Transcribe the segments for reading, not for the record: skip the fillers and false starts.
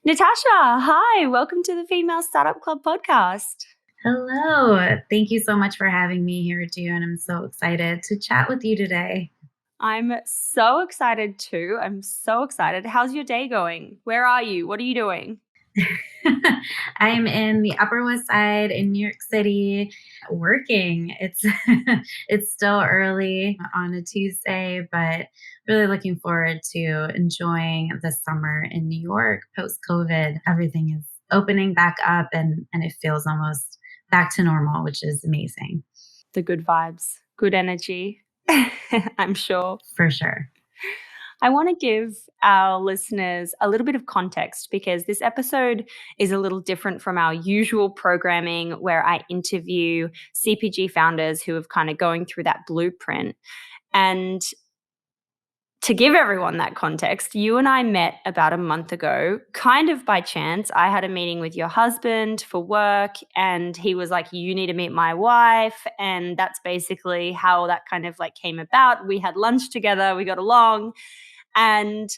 Natasha, hi, welcome to the Female Startup Club podcast. Hello. Thank you so much for having me here, June. I'm so excited to chat with you today. I'm so excited too. I'm so excited. How's your day going? Where are you? What are you doing? I'm in the Upper West Side in New York City working. It's it's still early on a Tuesday, but really looking forward to enjoying the summer in New York post COVID. Everything is opening back up and it feels almost back to normal, which is amazing. The good vibes, good energy, I'm sure. For sure. I want to give our listeners a little bit of context because this episode is a little different from our usual programming where I interview CPG founders who have kind of going through that blueprint. And to give everyone that context, you and I met about a month ago, kind of by chance. I had a meeting with your husband for work, and he was like, "You need to meet my wife." And that's basically how that kind of like came about. We had lunch together, we got along, and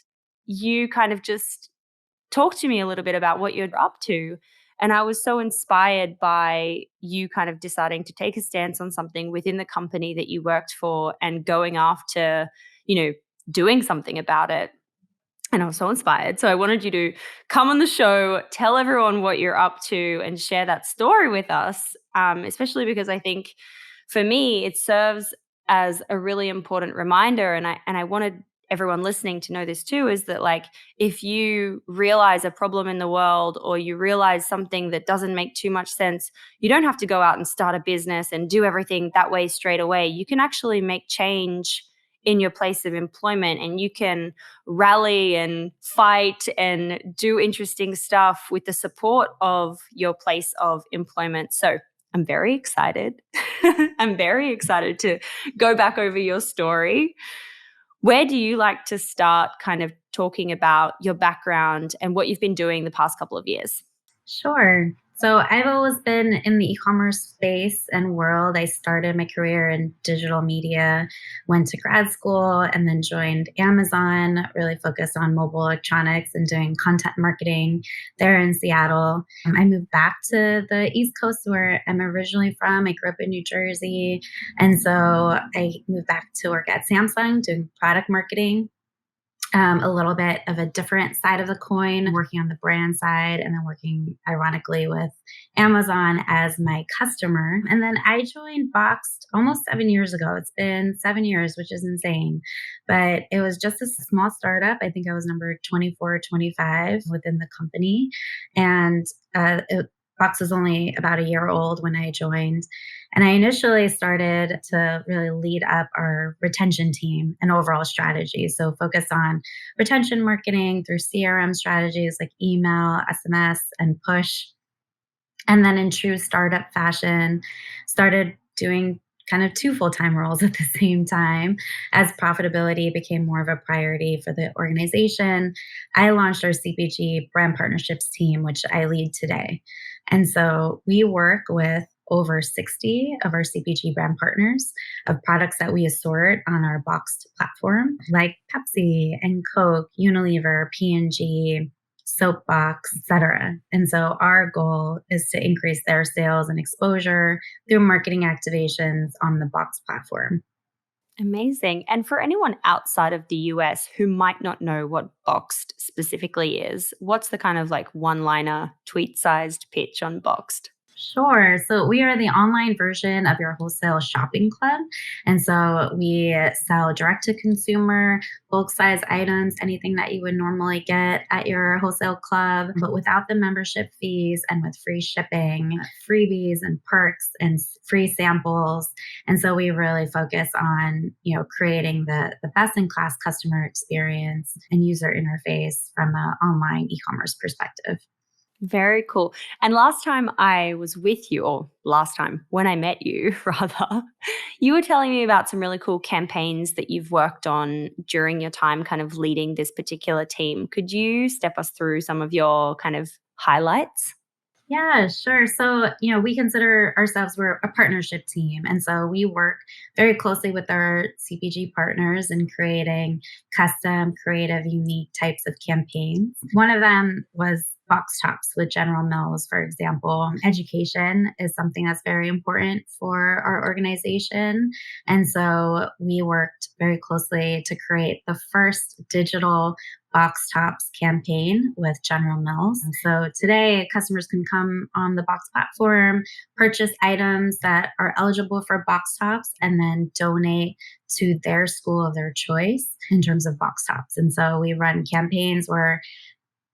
you kind of just talked to me a little bit about what you're up to. And I was so inspired by you kind of deciding to take a stance on something within the company that you worked for and going after, you know, doing something about it. And I was so inspired. So I wanted you to come on the show, tell everyone what you're up to, and share that story with us, especially because I think for me, it serves as a really important reminder. And I wanted everyone listening to know this too, is that like if you realize a problem in the world or you realize something that doesn't make too much sense, you don't have to go out and start a business and do everything that way straight away. You can actually make change in your place of employment, and you can rally and fight and do interesting stuff with the support of your place of employment. So I'm very excited. I'm very excited to go back over your story. Where do you like to start kind of talking about your background and what you've been doing the past couple of years? Sure. So I've always been in the e-commerce space and world. I started my career in digital media, went to grad school, and then joined Amazon, really focused on mobile electronics and doing content marketing there in Seattle. I moved back to the East Coast where I'm originally from. I grew up in New Jersey. And so I moved back to work at Samsung doing product marketing, a little bit of a different side of the coin, working on the brand side and then working ironically with Amazon as my customer. And then I joined Boxed almost 7 years ago. It's been 7 years, which is insane. But it was just a small startup. I think I was number 24 or 25 within the company. And Box was only about a year old when I joined. And I initially started to really lead up our retention team and overall strategy. So focus on retention marketing through CRM strategies like email, SMS, and push. And then in true startup fashion, started doing kind of two full-time roles at the same time as profitability became more of a priority for the organization. I launched our CPG Brand Partnerships team, which I lead today. And so we work with over 60 of our CPG brand partners of products that we assort on our Boxed platform, like Pepsi and Coke, Unilever, P&G, Soapbox, etc. And so our goal is to increase their sales and exposure through marketing activations on the Box platform. Amazing. And for anyone outside of the US who might not know what Boxed specifically is, what's the kind of like one-liner tweet-sized pitch on Boxed? Sure. So we are the online version of your wholesale shopping club. And so we sell direct to consumer, bulk size items, anything that you would normally get at your wholesale club, but without the membership fees and with free shipping, freebies and perks and free samples. And so we really focus on, creating the best in class customer experience and user interface from an online e-commerce perspective. Very cool. And last time I was with you, or last time when I met you, rather, you were telling me about some really cool campaigns that you've worked on during your time kind of leading this particular team. Could you step us through some of your kind of highlights? Yeah, sure. So, we consider ourselves, we're a partnership team. And so we work very closely with our CPG partners in creating custom, creative, unique types of campaigns. One of them was box tops with General Mills, for example. Education is something that's very important for our organization. And so we worked very closely to create the first digital box tops campaign with General Mills. And so today, customers can come on the box platform, purchase items that are eligible for box tops, and then donate to their school of their choice in terms of box tops. And so we run campaigns where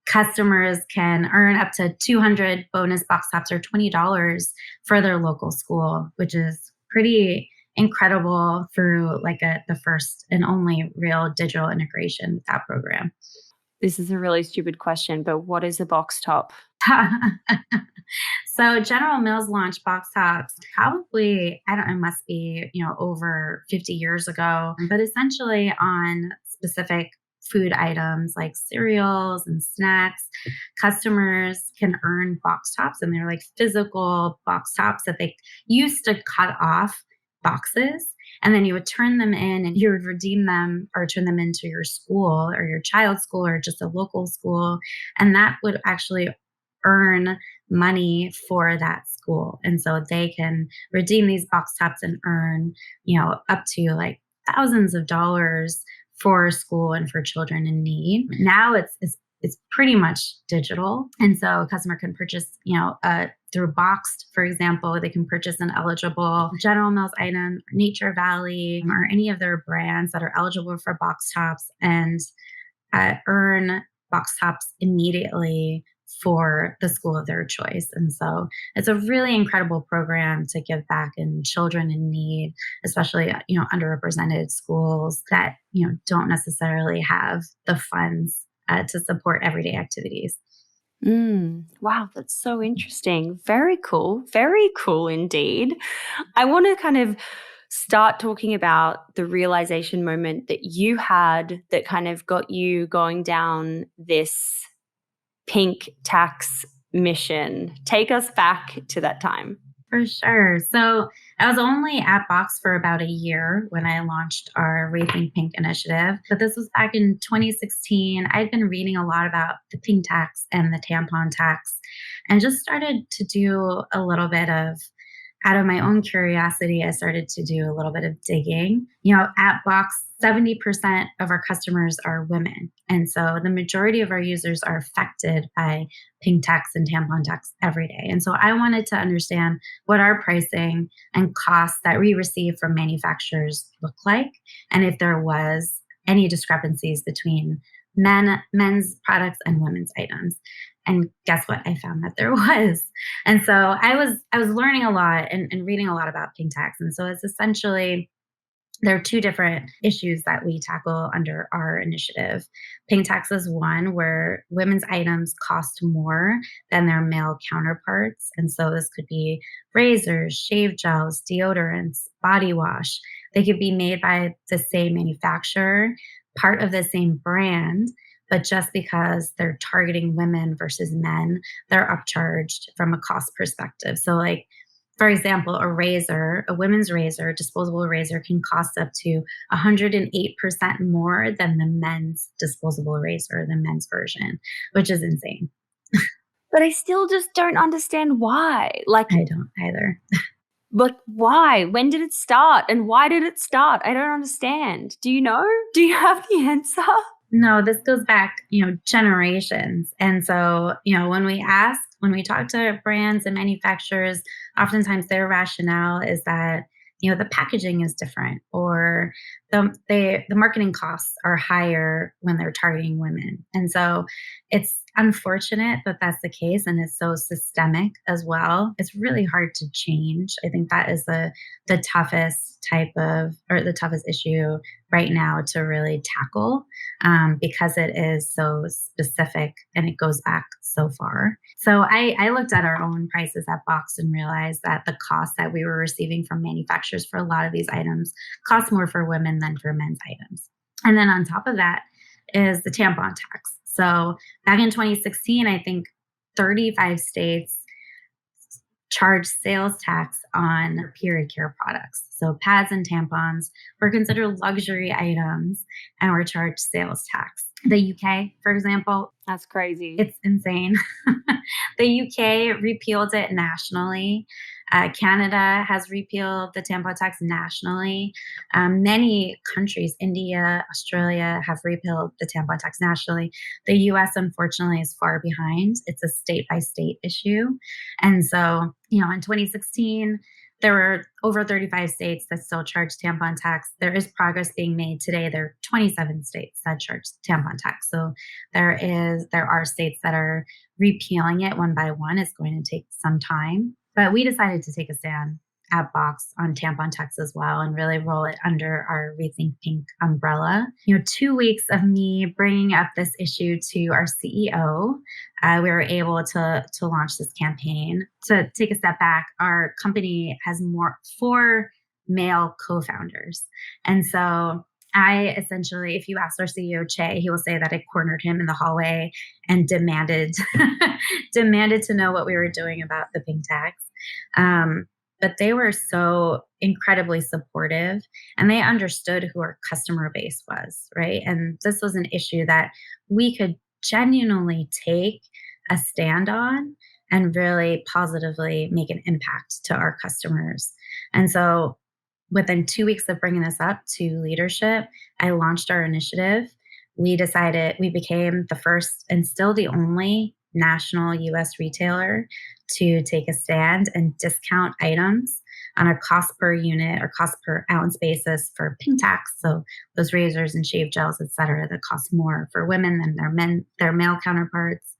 customers can earn up to 200 bonus box tops or $20 for their local school, which is pretty incredible through the first and only real digital integration with that program. This is a really stupid question, but what is a box top? So General Mills launched box tops probably, I don't know, it must be, over 50 years ago, but essentially on specific food items like cereals and snacks, customers can earn box tops, and they're like physical box tops that they used to cut off boxes. And then you would turn them in and you would redeem them or turn them into your school or your child's school or just a local school. And that would actually earn money for that school. And so they can redeem these box tops and earn, up to like thousands of dollars for school and for children in need. Now it's pretty much digital. And so a customer can purchase, through Boxed, for example, they can purchase an eligible General Mills item, Nature Valley, or any of their brands that are eligible for box tops and earn box tops immediately for the school of their choice. And so it's a really incredible program to give back in children in need, especially, underrepresented schools that, don't necessarily have the funds to support everyday activities. Wow, that's so interesting. Very cool. Very cool indeed. I want to kind of start talking about the realization moment that you had that kind of got you going down this Pink Tax mission. Take us back to that time. For sure. So I was only at Box for about a year when I launched our RethinkPink initiative, but this was back in 2016. I'd been reading a lot about the Pink Tax and the Tampon Tax and just started to do a little bit of, out of my own curiosity, I started to do a little bit of digging. At Box, 70% of our customers are women. And so the majority of our users are affected by Pink Tax and Tampon Tax every day. And so I wanted to understand what our pricing and costs that we receive from manufacturers look like, and if there was any discrepancies between men's products and women's items. And guess what? I found that there was. And so I was learning a lot and reading a lot about Pink Tax. And so it's essentially, there are two different issues that we tackle under our initiative. Pink Tax is one where women's items cost more than their male counterparts. And so this could be razors, shave gels, deodorants, body wash. They could be made by the same manufacturer, part of the same brand, but just because they're targeting women versus men, they're upcharged from a cost perspective. So for example, a women's razor, disposable razor, can cost up to 108% more than the men's disposable razor, the men's version, which is insane. But I still just don't understand why. I don't either. But why? When did it start? And why did it start? I don't understand. Do you know? Do you have the answer? No, this goes back, generations. And so, when we talk to brands and manufacturers, oftentimes their rationale is that, the packaging is different, or the marketing costs are higher when they're targeting women. And so it's unfortunate that that's the case, and it's so systemic as well. It's really hard to change. I think that is the toughest the toughest issue right now to really tackle, because it is so specific and it goes back so far. So I looked at our own prices at Box and realized that the cost that we were receiving from manufacturers for a lot of these items cost more for women than for men's items. And then on top of that is the tampon tax. So back in 2016, I think 35 states charge sales tax on period care products. So pads and tampons were considered luxury items and were charged sales tax. The UK, for example, That's crazy. it's insane. The UK repealed it nationally. Canada has repealed the tampon tax nationally. Many countries, India, Australia, have repealed the tampon tax nationally. The US, unfortunately, is far behind. It's a state by state issue. And so, in 2016, there were over 35 states that still charge tampon tax. There is progress being made today. There are 27 states that charge tampon tax. So there are states that are repealing it one by one. It's going to take some time. But we decided to take a stand at Box on tampon tax as well and really roll it under our Rethink Pink umbrella. 2 weeks of me bringing up this issue to our CEO, we were able to launch this campaign. To take a step back, our company has four male co-founders. And so I essentially, if you ask our CEO, Che, he will say that I cornered him in the hallway and demanded to know what we were doing about the pink tax. But they were so incredibly supportive, and they understood who our customer base was, right? And this was an issue that we could genuinely take a stand on and really positively make an impact to our customers. And so within 2 weeks of bringing this up to leadership, I launched our initiative. We became the first and still the only national US retailer to take a stand and discount items on a cost per unit or cost per ounce basis for pink tax. So those razors and shave gels, et cetera, that cost more for women than their male counterparts.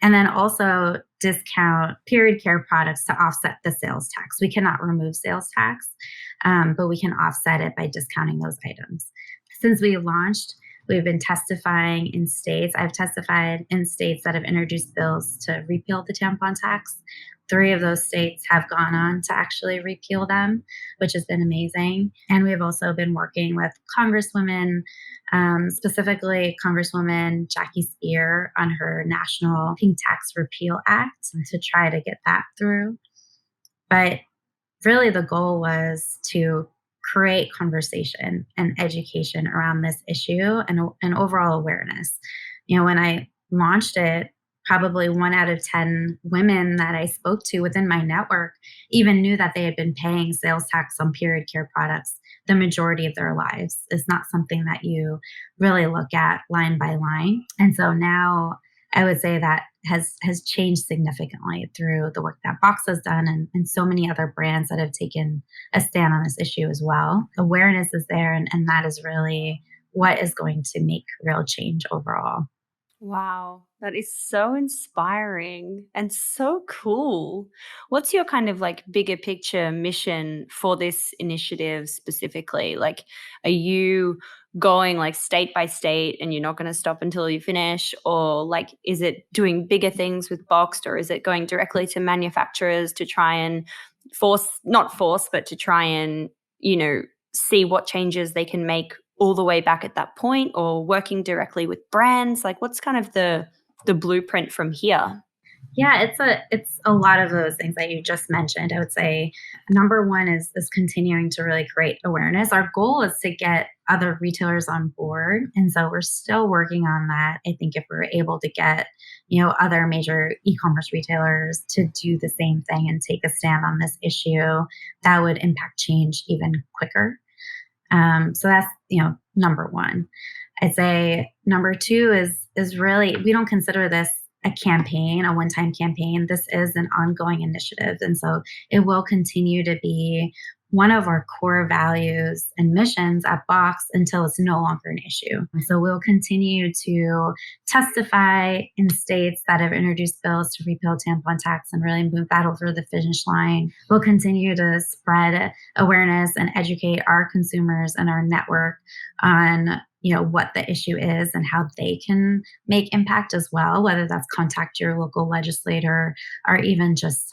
And then also discount period care products to offset the sales tax. We cannot remove sales tax, but we can offset it by discounting those items. Since we launched, we've been testifying in states. I've testified in states that have introduced bills to repeal the tampon tax. 3 of those states have gone on to actually repeal them, which has been amazing. And we've also been working with Congresswomen, specifically Congresswoman Jackie Speier on her national Pink Tax Repeal Act to try to get that through. But really the goal was to create conversation and education around this issue and overall awareness. When I launched it, probably 1 out of 10 women that I spoke to within my network even knew that they had been paying sales tax on period care products the majority of their lives. It's not something that you really look at line by line. And so now I would say that has changed significantly through the work that Box has done and so many other brands that have taken a stand on this issue as well. Awareness is there, and that is really what is going to make real change overall. Wow, that is so inspiring and so cool. What's your kind of like bigger picture mission for this initiative specifically? Like, are you going like state by state and you're not going to stop until you finish? Or like, is it doing bigger things with Boxed, or is it going directly to manufacturers to try and not force, but to try and, see what changes they can make all the way back at that point, or working directly with brands? Like, what's kind of the blueprint from here? Yeah, it's a lot of those things that you just mentioned. I would say number one is continuing to really create awareness. Our goal is to get other retailers on board, and so we're still working on that. I think if we're able to get other major e-commerce retailers to do the same thing and take a stand on this issue, that would impact change even quicker. So that's number one. I'd say number two is really, we don't consider this a campaign, a one-time campaign. This is an ongoing initiative, and so it will continue to be one of our core values and missions at Box until it's no longer an issue. So we'll continue to testify in states that have introduced bills to repeal tampon tax and really move that over the finish line. We'll continue to spread awareness and educate our consumers and our network on what the issue is and how they can make impact as well, whether that's contact your local legislator or even just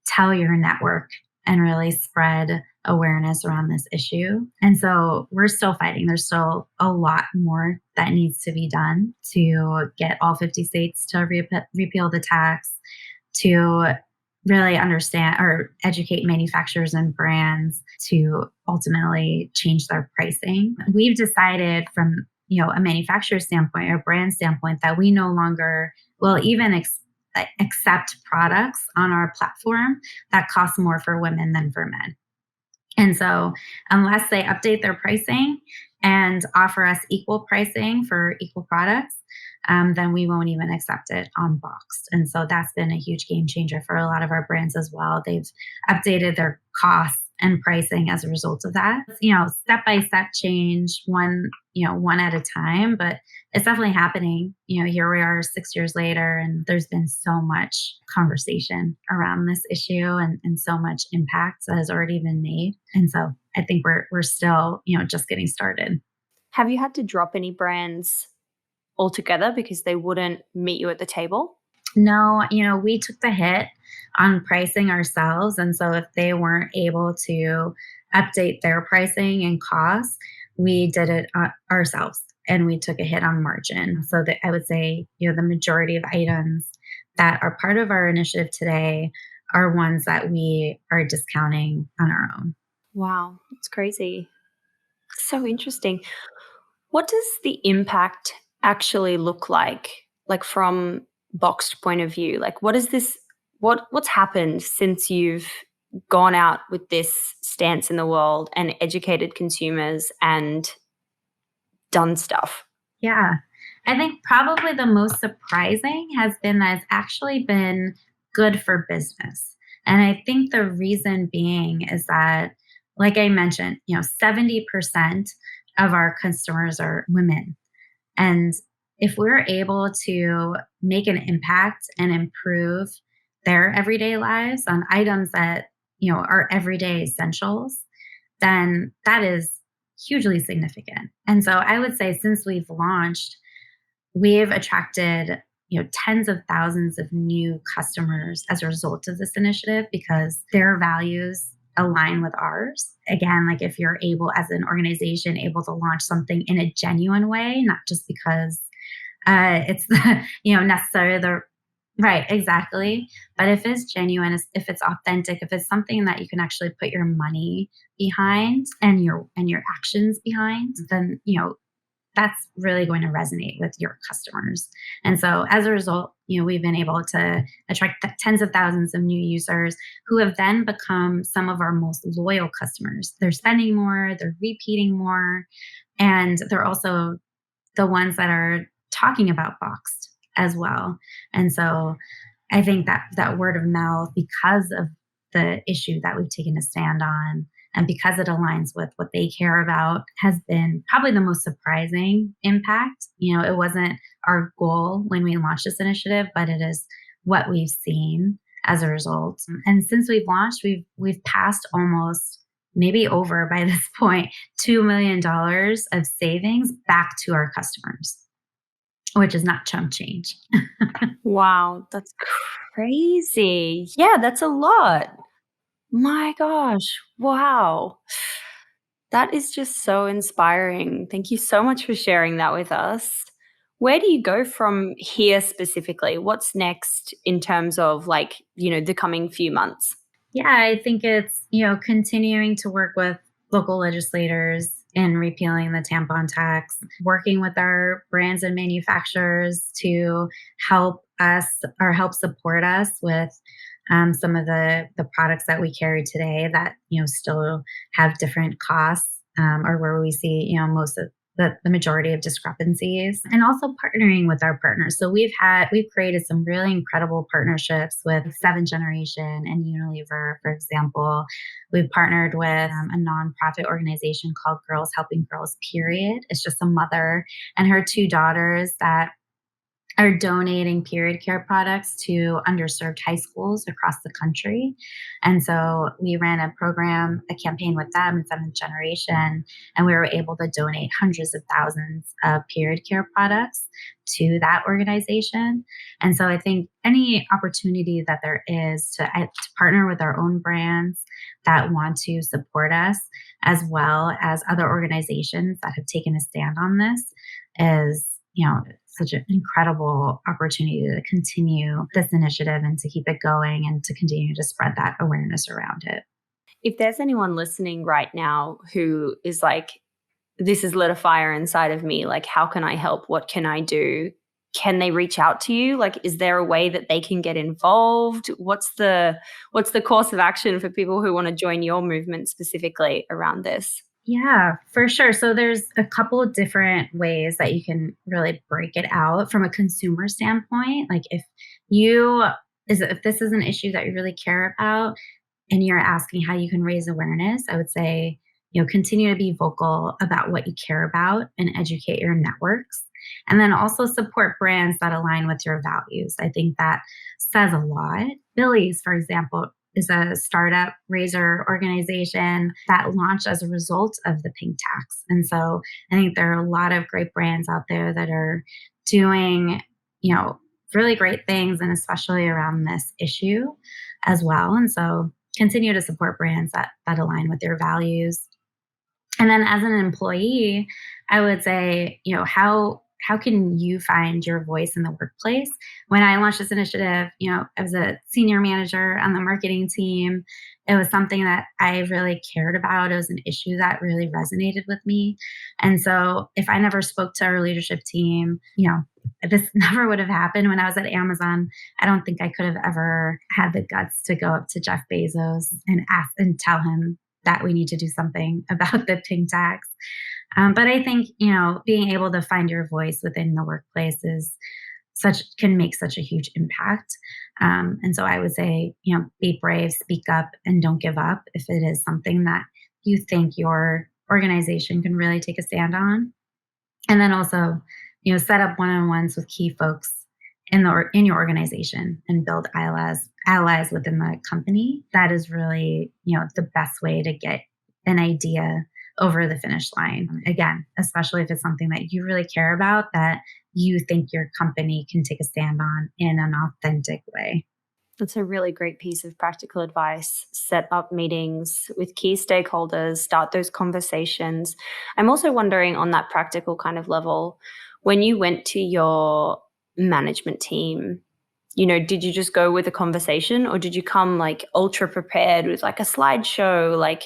tell your network and really spread awareness around this issue. And so we're still fighting. There's still a lot more that needs to be done to get all 50 states to repeal the tax, to really understand or educate manufacturers and brands to ultimately change their pricing. We've decided from a manufacturer standpoint or brand standpoint, that we no longer will even accept products on our platform that cost more for women than for men. And so, unless they update their pricing and offer us equal pricing for equal products, then we won't even accept it unboxed. And so, that's been a huge game changer for a lot of our brands as well. They've updated their costs and pricing as a result of that. Step by step change, one at a time, but it's definitely happening. Here we are 6 years later, and there's been so much conversation around this issue and so much impact that has already been made. And so I think we're still, just getting started. Have you had to drop any brands altogether because they wouldn't meet you at the table? No, we took the hit on pricing ourselves. And so if they weren't able to update their pricing and costs, we did it ourselves and we took a hit on margin. So that I would say, the majority of items that are part of our initiative today are ones that we are discounting on our own. Wow, that's crazy. So interesting. What does the impact actually look like from Boxed point of view? Like what is this what's happened since you've gone out with this stance in the world and educated consumers and done stuff? Yeah. I think probably the most surprising has been that it's actually been good for business. And I think the reason being is that, like I mentioned, 70% of our customers are women. And if we're able to make an impact and improve their everyday lives on items that, are everyday essentials, then that is hugely significant. And so I would say since we've launched, we've attracted, tens of thousands of new customers as a result of this initiative because their values align with ours. Again, like if you're able as an organization able to launch something in a genuine way, not just because it's the, necessarily the right, exactly. But if it's genuine, if it's authentic, if it's something that you can actually put your money behind and your actions behind, then that's really going to resonate with your customers. And so as a result, we've been able to attract tens of thousands of new users who have then become some of our most loyal customers. They're spending more, they're repeating more, and they're also the ones that are talking about Boxed as well. And so I think that word of mouth, because of the issue that we've taken a stand on, and because it aligns with what they care about, has been probably the most surprising impact. It wasn't our goal when we launched this initiative, but it is what we've seen as a result. And since we've launched, we've passed almost, maybe over by this point, $2 million of savings back to our customers, which is not chump change. Wow, that's crazy. Yeah, that's a lot. My gosh. Wow. That is just so inspiring. Thank you so much for sharing that with us. Where do you go from here specifically? What's next in terms of the coming few months? Yeah, I think it's, continuing to work with local legislators in repealing the tampon tax, working with our brands and manufacturers to help us or help support us with some of the products that we carry today that, still have different costs or where we see, most of the majority of discrepancies, and also partnering with our partners. So we've created some really incredible partnerships with Seventh Generation and Unilever, for example. We've partnered with a nonprofit organization called Girls Helping Girls, period. It's just a mother and her two daughters that are donating period care products to underserved high schools across the country. And so we ran a campaign with them in Seventh Generation, and we were able to donate hundreds of thousands of period care products to that organization. And so I think any opportunity that there is to partner with our own brands that want to support us, as well as other organizations that have taken a stand on this, is such an incredible opportunity to continue this initiative and to keep it going and to continue to spread that awareness around it. If there's anyone listening right now who is like, this has lit a fire inside of me. Like, how can I help? What can I do? Can they reach out to you? Like, is there a way that they can get involved? What's the course of action for people who want to join your movement specifically around this? Yeah, for sure. So there's a couple of different ways that you can really break it out from a consumer standpoint. Like if this is an issue that you really care about and you're asking how you can raise awareness, I would say, continue to be vocal about what you care about and educate your networks. And then also support brands that align with your values. I think that says a lot. Billy's, for example, is a startup raiser organization that launched as a result of the Pink Tax. And so I think there are a lot of great brands out there that are doing, really great things, and especially around this issue as well. And so continue to support brands that align with your values. And then as an employee, I would say, how can you find your voice in the workplace? When I launched this initiative, I was a senior manager on the marketing team. It was something that I really cared about. It was an issue that really resonated with me. And so if I never spoke to our leadership team, this never would have happened when I was at Amazon. I don't think I could have ever had the guts to go up to Jeff Bezos and ask and tell him that we need to do something about the pink tax. But I think, being able to find your voice within the workplace can make such a huge impact. And so I would say, be brave, speak up, and don't give up if it is something that you think your organization can really take a stand on. And then also, set up one-on-ones with key folks in your organization and build allies within the company. That is really, the best way to get an idea over the finish line. Again, especially if it's something that you really care about, that you think your company can take a stand on in an authentic way. That's a really great piece of practical advice. Set up meetings with key stakeholders, start those conversations. I'm also wondering, on that practical kind of level, when you went to your management team, did you just go with a conversation, or did you come like ultra prepared with like a slideshow, like,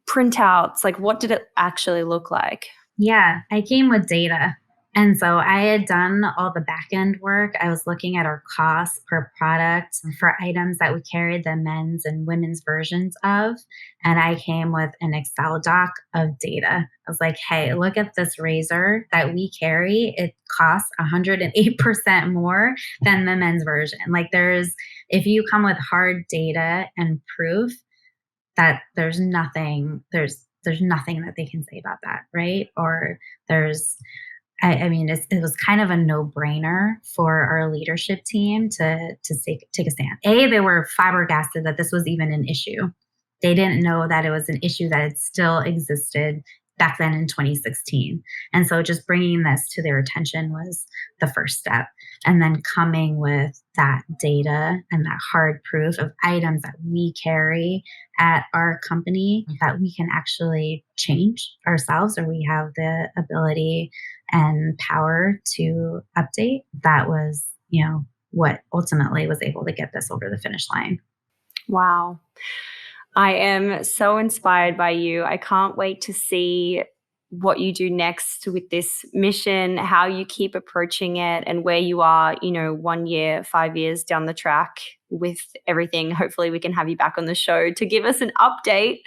printouts? Like, what did it actually look like? Yeah, I came with data. And so I had done all the back end work. I was looking at our costs per product for items that we carried the men's and women's versions of. And I came with an Excel doc of data. I was like, hey, look at this razor that we carry. It costs 108% more than the men's version. Like, if you come with hard data and proof, that there's nothing that they can say about that, right? Or I mean, it was kind of a no-brainer for our leadership team to take a stand. They were flabbergasted that this was even an issue. They didn't know that it was an issue that had still existed back then in 2016. And so just bringing this to their attention was the first step. And then coming with that data and that hard proof of items that we carry at our company that we can actually change ourselves, or we have the ability and power to update. That was, what ultimately was able to get this over the finish line. Wow. I am so inspired by you. I can't wait to see what you do next with this mission, how you keep approaching it, and where you are, 1 year, 5 years down the track with everything. Hopefully we can have you back on the show to give us an update.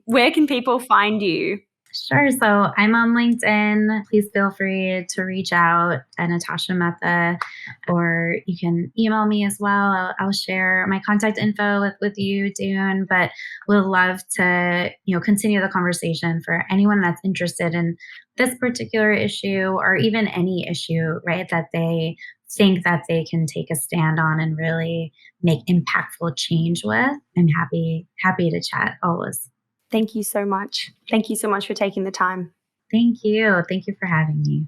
Where can people find you? Sure. So I'm on LinkedIn. Please feel free to reach out at Nitasha Mehta, or you can email me as well. I'll share my contact info with you, Dune, but we'll love to, continue the conversation for anyone that's interested in this particular issue, or even any issue, right, that they think that they can take a stand on and really make impactful change with. I'm happy to chat always. Thank you so much. Thank you so much for taking the time. Thank you. Thank you for having me.